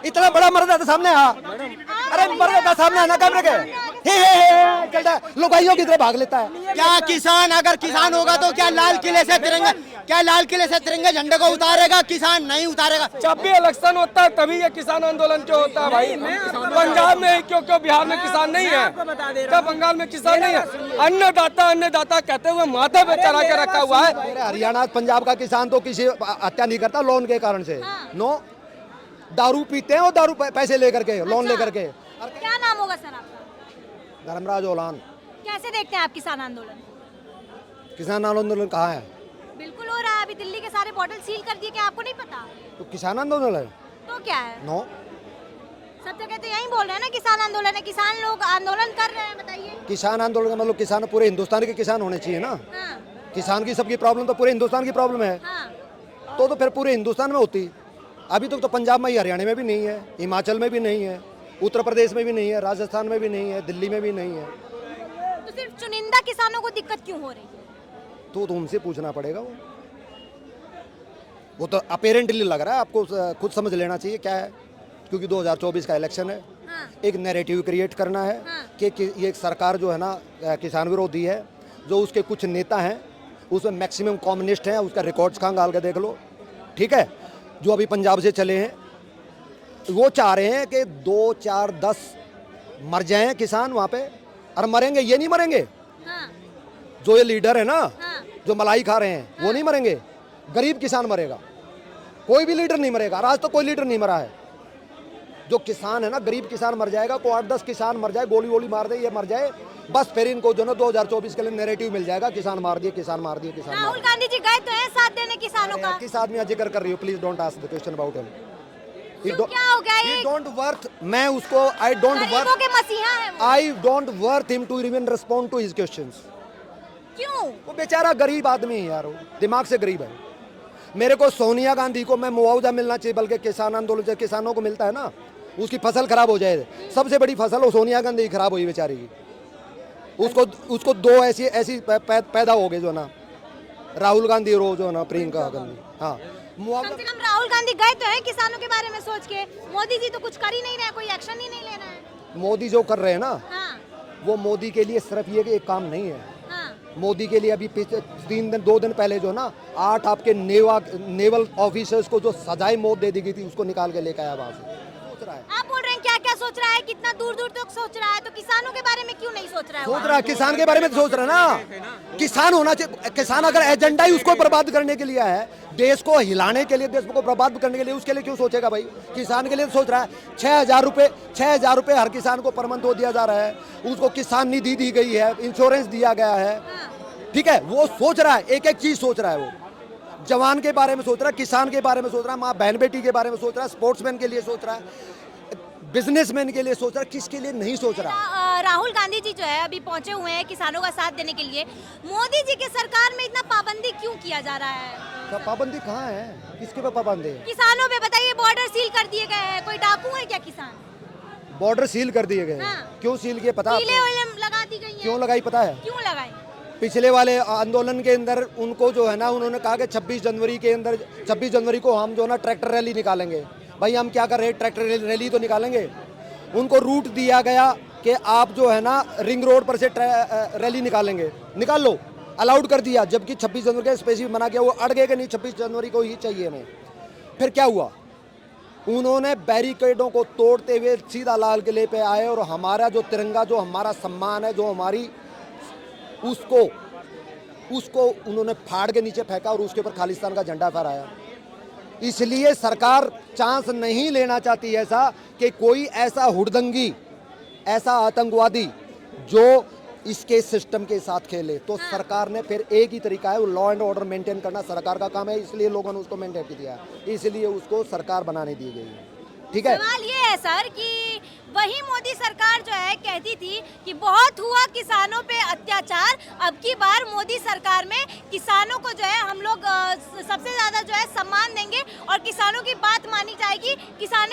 इतना बड़ा मर्द था सामने आ, अरे मर्द था सामने आना कैमरे के चलता है, लुगाइयों की तरह भाग लेता है। क्या किसान, अगर किसान होगा तो क्या लाल किले से तिरंगे झंडे को उतारेगा? किसान नहीं उतारेगा। जब भी इलेक्शन होता है तभी ये किसान आंदोलन क्यों होता है भाई? पंजाब में क्यों बिहार में किसान नहीं है? क्या बंगाल में किसान नहीं है? अन्नदाता कहते हुए माथे पे चढ़ा के रखा हुआ है। हरियाणा पंजाब का किसान तो किसी हत्या नहीं करता लोन के कारण से। नो, दारू पीते हैं और दारू पैसे लेकर के, लोन लेकर के। क्या नाम होगा सर आपका? धर्मराज ओलान। कैसे देखते हैं आप किसान आंदोलन? किसान आंदोलन कहाँ है? बिल्कुल हो रहा है, अभी दिल्ली के सारे बॉटल सील कर दिए, क्या आपको नहीं पता? तो किसान आंदोलन है। तो क्या है? नो, सब जगह तो यही बोल रहे हैं ना किसान आंदोलन है, किसान लोग आंदोलन कर रहे हैं, बताइए। किसान आंदोलन का मतलब किसान पूरे हिंदुस्तान के किसान होने चाहिए ना। हाँ, किसान की सबकी प्रॉब्लम तो पूरे हिंदुस्तान की प्रॉब्लम है, हाँ। तो फिर पूरे हिंदुस्तान में होती। अभी तक तो पंजाब में ही, हरियाणा में भी नहीं है, हिमाचल में भी नहीं है, उत्तर प्रदेश में भी नहीं है, राजस्थान में भी नहीं है, दिल्ली में भी नहीं है। तो सिर्फ चुनिंदा किसानों को दिक्कत क्यों हो रही है? तो उनसे पूछना पड़ेगा। वो तो अपेरेंटली लग रहा है, आपको खुद समझ लेना चाहिए क्या है, क्योंकि 2024 का इलेक्शन है। हाँ, एक नैरेटिव क्रिएट करना है हाँ। कि ये सरकार जो है ना किसान विरोधी है। जो उसके कुछ नेता हैं उसमें मैक्सिमम कम्युनिस्ट हैं, उसका रिकॉर्ड्स खंगाल के देख लो, ठीक है। जो अभी पंजाब से चले हैं वो चाह रहे हैं कि 2, 4, 10 मर जाएं किसान वहाँ पे, और मरेंगे, ये नहीं मरेंगे। हाँ, जो ये लीडर है ना, हाँ। जो मलाई खा रहे हैं, वो नहीं मरेंगे, गरीब किसान मरेगा। कोई भी लीडर नहीं मरेगा, आज तो कोई लीडर नहीं मरा है। जो किसान है ना, गरीब किसान मर जाएगा, को 8-10 किसान मर जाए, गोली वोली मार दे, ये मर जाए, बस फिर इनको जो ना 2024 के लिए नैरेटिव मिल जाएगा, किसान मार दिए, किसान मार दिए, किसान मार राहुल गांधी जी गए तो हैं साथ देने किसानों का। दिए। किस आदमी का जिक्र कर रही हो? Please don't ask the question about him. क्यों, क्या हो गया ये? डोंट वर्थ, मैं उसको आई डोंट गरीबों वर्थ, के मसीहा है वो। I don't worth him to even respond to his questions. क्यों? वो बेचारा गरीब आदमी है यार, वो दिमाग से गरीब है। मेरे को सोनिया गांधी को मैं मुआवजा मिलना चाहिए, बल्कि किसान आंदोलन से किसानों को मिलता है ना, उसकी फसल खराब हो जाए, सबसे बड़ी फसल वो सोनिया गांधी की खराब हुई बेचारी की। उसको 2 ऐसी पैदा हो गए जो ना, राहुल गांधी और जो ना प्रियंका गांधी। हाँ, कम से कम राहुल गांधी गए तो हैं किसानों के बारे में सोच के। मोदी जी तो कुछ कर ही नहीं रहे, कोई एक्शन ही नहीं ले रहा है। मोदी जो कर रहे हैं ना, हाँ, वो मोदी के लिए सिर्फ ये कि एक काम नहीं है। हाँ। मोदी के लिए अभी पिछले 2 दिन पहले जो ना 8 आपके नेवल ऑफिसर्स को जो सजाए मौत दे दी गई थी, उसको निकाल के लेकर आया वहां से। सोच रहा है, आप बोल रहे हैं क्या क्या सोच रहा है, कितना दूर दूर तक सोच रहा है, तो किसानों के बारे में क्यों नहीं सोच रहा है? सोच रहा है किसान के बारे में, तो सोच रहा है ना। किसान होना चाहिए। किसान अगर एजेंडा ही उसको बर्बाद करने के लिए है, देश को हिलाने के लिए, देश को बर्बाद करने के लिए, उसके लिए क्यों सोचेगा भाई? किसान के लिए सोच रहा है। 6,000 रुपए हर किसान को पर मंथ वो दिया जा रहा है, उसको किसान निधि दी गई है, इंश्योरेंस दिया गया है, ठीक है। वो सोच रहा है, एक एक चीज सोच रहा है। वो जवान के बारे में सोच रहा है, किसान के बारे में सोच रहा है, माँ बहन बेटी के बारे में सोच रहा है, स्पोर्ट्समैन के लिए सोच रहा है, बिजनेसमैन के लिए सोच रहा है, किसके लिए नहीं सोच रहा। राहुल गांधी जी जो है अभी पहुंचे हुए हैं किसानों का साथ देने के लिए। मोदी जी के सरकार में इतना पाबंदी क्यों किया जा रहा है? पाबंदी कहाँ है? किसके पे पाबंदी है? किसानों पे बताइए, बॉर्डर सील कर दिए गए हैं, कोई डाकू है क्या किसान? बॉर्डर सील कर दिए गए। हाँ। क्यों सील किए पता है? लगा दी गई है। क्यों लगाई पता है? क्यों लगाई? पिछले वाले आंदोलन के अंदर उनको जो है ना, उन्होंने कहा कि 26 जनवरी के अंदर, 26 जनवरी को हम जो ना ट्रैक्टर रैली निकालेंगे। भाई हम क्या कर रहे हैं, ट्रैक्टर रैली तो निकालेंगे। उनको रूट दिया गया कि आप जो है ना रिंग रोड पर से रैली निकालेंगे, निकाल लो, अलाउड कर दिया, जबकि 26 जनवरी का स्पेसिफिक मना किया। वो अड़ गए कि नहीं 26 जनवरी को ही चाहिए हमें। फिर क्या हुआ? उन्होंने बैरिकेडों को तोड़ते हुए सीधा लाल किले पे आए और हमारा जो तिरंगा, जो हमारा सम्मान है, जो हमारी, उसको उन्होंने फाड़ के नीचे फेंका और उसके ऊपर खालिस्तान का झंडा फहराया। इसलिए सरकार चांस नहीं लेना चाहती ऐसा कि कोई ऐसा हुड़दंगी, ऐसा आतंकवादी जो इसके सिस्टम के साथ खेले। तो सरकार ने फिर एक ही तरीका है, वो लॉ एंड ऑर्डर मेंटेन करना सरकार का काम है, इसलिए लोगों ने उसको मेंटेन किया, इसलिए उसको सरकार बनाने दी गई है, ठीक है। सवाल ये है सर कि वही मोदी सरकार जो है कहती थी कि बहुत हुआ किसानों पे अत्याचार, अब की बार मोदी सरकार में किसानों को जो है हम लोग सबसे ज्यादा जो है सम्मान देंगे और किसानों की बात मानी जाएगी, किसान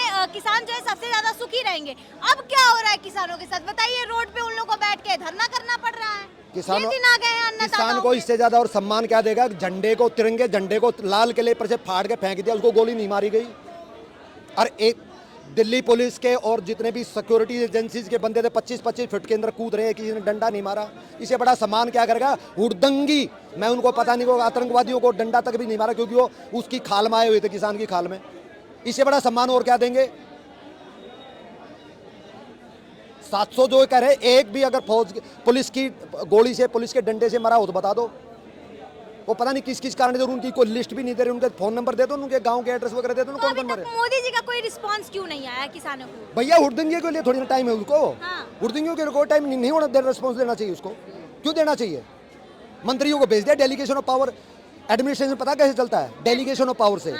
जो है सबसे ज्यादा सुखी रहेंगे। अब क्या हो रहा है किसानों के साथ बताइए? रोड पे उन लोगों को बैठ के धरना करना पड़ रहा है। किसानों, ये दिन आ गए हैं किसान को इससे ज्यादा और सम्मान क्या देगा? झंडे को, तिरंगे झंडे को लाल किले पर से फाड़ के फेंक दिया, उसको गोली नहीं मारी गई। और एक दिल्ली पुलिस के और जितने भी सिक्योरिटी एजेंसीज के बंदे थे 25-25 फीट के अंदर कूद रहे हैं, किसी ने डंडा नहीं मारा। इसे बड़ा सम्मान क्या करेगा हुड़दंगी, मैं उनको पता नहीं को आतंकवादियों को डंडा तक भी नहीं मारा क्योंकि वो उसकी खाल में आए हुए थे, किसान की खाल में। इसे बड़ा सम्मान और क्या देंगे? 700 जो कह रहे, एक भी अगर फौज पुलिस की गोली से पुलिस के डंडे से मरा हो तो बता दो। वो पता नहीं किस किस कारण से, उनकी कोई लिस्ट भी नहीं दे रहे, उनके फोन नंबर दे दो, उनके गांव के एड्रेस वगैरह दे दो, कौन कौन मरे। मोदी जी का कोई रिस्पांस क्यों नहीं आया किसानों को? भैया हुड़दंगी के लिए थोड़ी ना टाइम है उसको। हुड़दंगियों के लिए कोई टाइम नहीं होना, रिस्पॉन्स देना चाहिए उसको। क्यों देना चाहिए? मंत्रियों को भेज दिया, डेलीगेशन ऑफ पावर। एडमिनिस्ट्रेशन पता कैसे चलता है? डेलीगेशन ऑफ पावर से।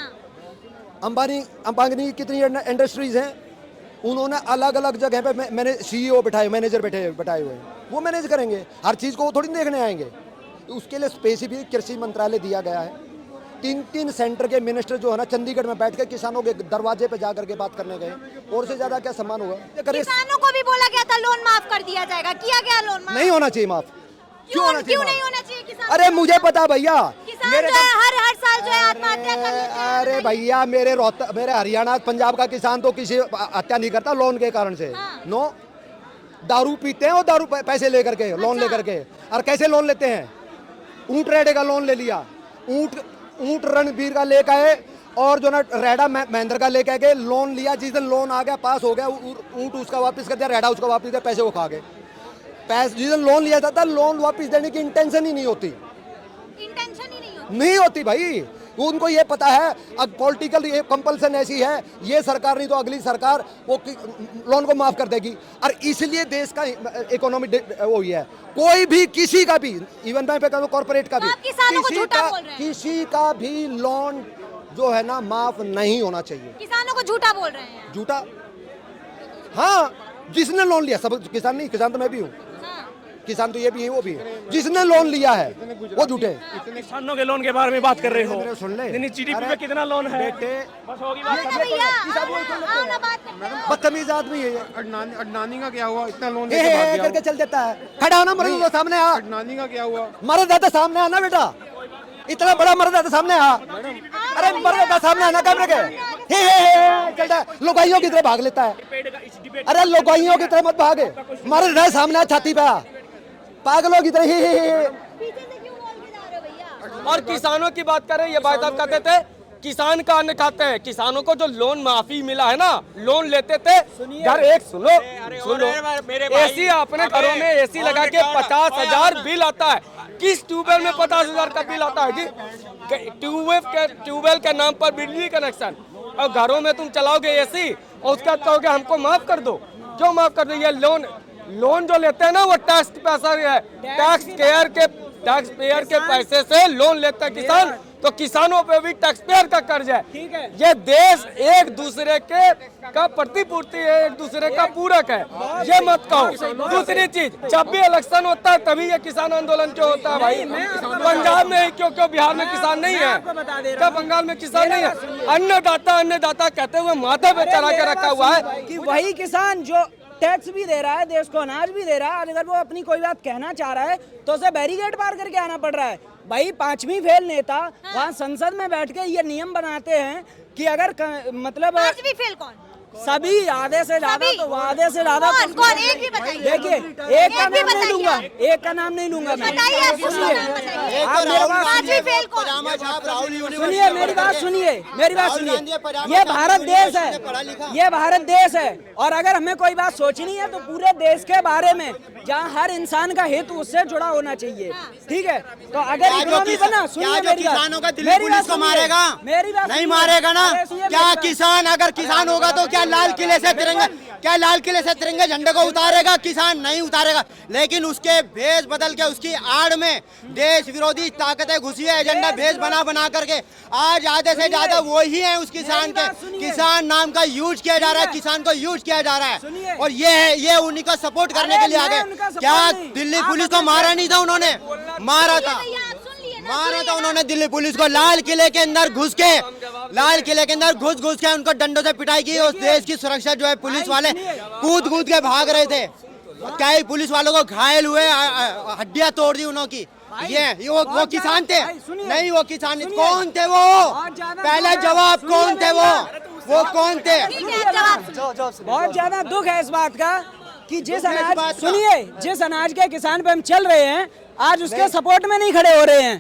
अंबानी कितनी इंडस्ट्रीज हैं, उन्होंने अलग अलग जगह पे मैंने CEO बिठाए, मैनेजर बैठाए हुए हैं, वो मैनेज करेंगे हर चीज़ को, वो थोड़ी देखने आएंगे। उसके लिए स्पेसिफिक कृषि मंत्रालय दिया गया है। 3 सेंटर के मिनिस्टर जो है ना चंडीगढ़ में बैठ के किसानों के दरवाजे पे जाकर के बात करने गए, और से ज्यादा क्या सम्मान हुआ? किसानों को भी बोला गया था लोन माफ कर दिया जाएगा, किया गया लोन माफ? नहीं होना चाहिए माफ। क्यों नहीं होना चाहिए किसान? अरे मुझे पता भैया, मेरे हर साल जो है आत्महत्या कर लेते हैं। अरे भैया मेरे हरियाणा पंजाब का किसान तो किसी हत्या नहीं करता लोन के कारण से। नो, दारू पीते हैं और दारू पैसे लेकर के, लोन लेकर के। और कैसे लोन लेते हैं? ऊंट रेडे का लोन ले लिया, ऊंट रणबीर का लेकर आए, और जो ना रेडा महेंद्र का लेकर गए, लोन लिया। जिस दिन लोन आ गया, पास हो गया, ऊंट उसका वापस कर दिया, रेडा उसका वापस दिया, पैसे वो खा गए। जिस दिन लोन लिया जाता, लोन वापस देने की इंटेंशन ही नहीं होती, नहीं होती भाई। उनको ये पता है अब पॉलिटिकल ये कंपल्सन ऐसी है, ये सरकार नहीं तो अगली सरकार वो लोन को माफ कर देगी। और इसलिए देश का इकोनॉमी वो ही है। कोई भी किसी का भी, इवन मैं पे कहूँ कॉर्पोरेट का भी, किसी का भी लोन जो है ना माफ नहीं होना चाहिए। किसानों को झूठा बोल रहे हैं। झूठा? हाँ, जिसने लोन लिया, सब किसान नहीं, किसान तो मैं भी हूँ, किसान तो ये भी है वो भी है, जिसने लोन लिया है वो झूठे। किसानों के लोन के बारे में बात कर रहे हो, सुन ले, GDP में कितना लोन है बेटे? बस होगी बात। बदतमीज आदमी है ये। अडनानी का क्या हुआ? इतना लोन करके चल देता है। खड़ा होना, मर्द तो सामने आ। अडनानी का क्या हुआ? मर्द है तो सामने आना बेटा, इतना बड़ा मर्द है तो सामने आ। अरे मर्द है सामने आना, कैमरे के चलता है, लोगाइयों की तरह भाग लेता है। अरे लोगाइयों की तरह मत भागे, मर्द है सामने, छाती पे आ, पागलों की तरह। और किसानों की बात करें, ये भाई साहब कहते थे किसान का अन्न खाते हैं। किसानों को जो लोन माफी मिला है ना, लोन लेते थे घर, एक सुनो एसी, अपने घरों में एसी लगा के 50,000 बिल आता है। किस ट्यूबवेल में 50,000 का बिल आता है जी? ट्यूबवेल के नाम पर बिजली कनेक्शन, और घरों में तुम चलाओगे एसी और उसका कहोगे हमको माफ कर दो। क्यों माफ कर दो? ये लोन जो लेते हैं ना, वो टैक्स पैसा है, टैक्स पेयर के पैसे से लोन लेता है किसान, तो किसानों पे भी टैक्स पेयर का कर्ज है। ये देश एक दूसरे का प्रतिपूर्ति है, एक दूसरे का पूरक है, ये मत कहो। दूसरी चीज, जब भी इलेक्शन होता है तभी ये किसान आंदोलन क्यों होता है भाई? पंजाब में क्यों बिहार में किसान नहीं है? क्या बंगाल में किसान नहीं है? अन्नदाता कहते हुए माथे पे चढ़ा के रखा हुआ है कि वही किसान जो टैक्स भी दे रहा है, देश को अनाज भी दे रहा है, और अगर वो अपनी कोई बात कहना चाह रहा है तो उसे बैरिकेड पार करके आना पड़ रहा है। भाई 5वीं फेल नेता वहाँ संसद में बैठ के ये नियम बनाते हैं कि अगर मतलब 5वीं फेल कौन? सभी आधे से ज्यादा, तो आधे से ज्यादा कौन? एक भी बताइए। देखिए, एक का नाम नहीं लूंगा, एक का नाम नहीं लूंगा मैं। सुनिए मेरी बात सुनिए, ये भारत देश है, ये भारत देश है, और अगर हमें कोई बात सोचनी है तो पूरे देश के बारे में, जहाँ हर इंसान का हित उससे जुड़ा होना चाहिए, ठीक है? तो अगर इकोनॉमी बना, सुनिए मेरी बात, दिल्ली पुलिस को मारेगा? मेरी बात नहीं मारेगा ना। क्या किसान, अगर किसान होगा तो क्या लाल किले से तिरंगे झंडे को उतारेगा? किसान नहीं उतारेगा। लेकिन उसके भेष बदल के, उसकी आड़ में देश विरोधी ताकतें घुसी है, एजेंडा भेष बना करके आज आधे से ज्यादा वही है उस किसान के, किसान नाम का यूज किया जा रहा है, किसान को यूज किया जा रहा है, और ये उन्हीं का सपोर्ट करने के लिए आ गए। क्या दिल्ली पुलिस को मारा नहीं था? उन्होंने मारा था उन्होंने दिल्ली पुलिस को। लाल किले के अंदर घुस के उनको डंडों से पिटाई की। उस देश की सुरक्षा जो है, पुलिस वाले कूद के भाग रहे थे, कई पुलिस वालों को घायल हुए, हड्डियां तोड़ दी उन्होंने की। ये वो किसान थे? नहीं, वो किसान कौन थे? वो पहले जवाब, कौन थे वो? वो कौन थे? ठीक है, जवाब सुनिए। बहुत ज्यादा दुख है इस बात का कि जिस दुख है इस अनाज बात का। सुनिए जिस अनाज के किसान पे हम चल रहे हैं आज उसके सपोर्ट में नहीं खड़े हो रहे हैं।